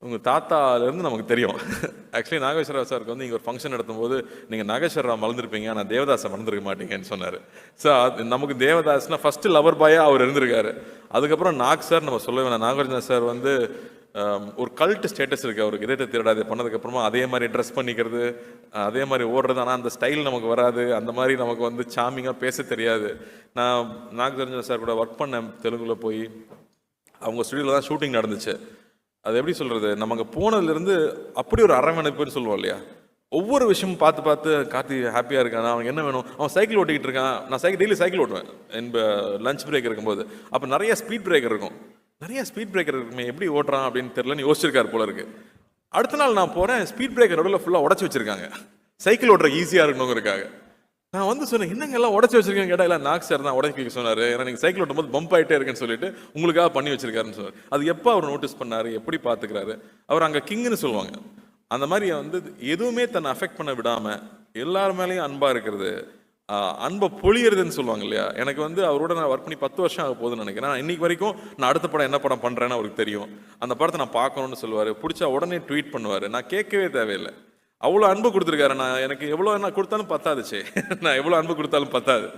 உங்கள் தாத்தாலேருந்து நமக்கு தெரியும். ஆக்சுவலி நாகேஸ்வரராவ் சாருக்கு வந்து இங்கே ஒரு ஃபங்க்ஷன் நடத்தும்போது நீங்கள் நாகேஸ்வரராவ் மறந்துருப்பீங்க, ஆனால் தேவதாஸை மறந்துருக்க மாட்டீங்கன்னு சொன்னார். ஸோ நமக்கு தேவதாஸ்னால் ஃபஸ்ட்டு லவர் பாயாக அவர் இருந்திருக்காரு. அதுக்கப்புறம் நாக் சார் நம்ம சொல்ல வேணாம். நாகார்ஜுனா சார் வந்து ஒரு கல்ட் ஸ்டேட்டஸ் இருக்குது அவருக்கு. இதயத்தை திருடாது பண்ணதுக்கப்புறமா அதே மாதிரி ட்ரெஸ் பண்ணிக்கிறது, அதே மாதிரி ஓடுறது. ஆனால் அந்த ஸ்டைல் நமக்கு வராது, அந்த மாதிரி நமக்கு வந்து சாமிங்காக பேச தெரியாது. நான் நாகார்ஜுனா சார் கூட ஒர்க் பண்ணேன் தெலுங்குல போய். அவங்க ஸ்டுடியோவில் தான் ஷூட்டிங் நடந்துச்சு. அது எப்படி சொல்கிறது, நம்ம அங்கே போனதுலேருந்து அப்படி ஒரு அரவணைப்புன்னு சொல்லுவோம் இல்லையா. ஒவ்வொரு விஷயமும் பார்த்து பார்த்து கார்த்தி ஹாப்பியாக இருக்கான், அவனுக்கு என்ன வேணும், அவன் சைக்கிள் ஓட்டிக்கிட்டு இருக்கான். நான் டெய்லி சைக்கிள் ஓட்டுவேன் லஞ்ச் பிரேக் இருக்கும்போது. அப்போ நிறைய ஸ்பீட் பிரேக்கர் இருக்கும். நிறைய ஸ்பீட் பிரேக்கர் இருக்குமே, எப்படி ஓட்டுறான் அப்படின்னு தெரியலன்னு யோசிச்சிருக்காரு போல இருக்கு. அடுத்த நாள் நான் போகிறேன், ஸ்பீட் பிரேக்கர் நடுவில் ஃபுல்லாக உடச்சி வச்சிருக்காங்க, சைக்கிள் ஓட்டுற ஈஸியாக இருக்கணுங்கிறதுக்காக. நான் வந்து சொன்னேன், என்னங்க எல்லாம் உடச்சி வச்சிருக்கேன் கேட்டால், இல்லை நாக் சார் தான் உடச்சி வைக்க சொன்னார், ஏன்னா நீங்கள் சைக்கிள் ஓட்டும் போது பம்ப் ஆகிட்டே இருக்குன்னு சொல்லிட்டு உங்களுக்காக பண்ணி வச்சிருக்காருன்னு சொன்னார். அது எப்போ அவர் நோட்டீஸ் பண்ணார், எப்படி பார்த்துக்கிறாரு அவர். அங்கே கிங்குன்னு சொல்லுவாங்க. அந்த மாதிரி வந்து எதுவுமே தன்னை அஃபெக்ட் பண்ண விடாமல் எல்லார் மேலேயும் அன்பாக இருக்கிறது, அன்பை பொழியறதுன்னு சொல்லுவாங்க இல்லையா. எனக்கு வந்து அவரோட நான் ஒர்க் பண்ணி 10 வருஷம் ஆக போகுதுன்னு நினைக்கிறேன். நான் இன்னைக்கு வரைக்கும் நான் அடுத்த படம் என்ன படம் பண்ணுறேன்னு அவருக்கு தெரியும். அந்த படத்தை நான் பார்க்கணுன்னு சொல்லுவார், பிடிச்சா உடனே ட்வீட் பண்ணுவார். நான் கேட்கவே தேவையில்லை, அவ்வளோ அன்பு கொடுத்துருக்காரு. நான் எனக்கு எவ்வளோ என்ன கொடுத்தாலும் பத்தாதுச்சே, நான் எவ்வளோ அன்பு கொடுத்தாலும் பத்தாது.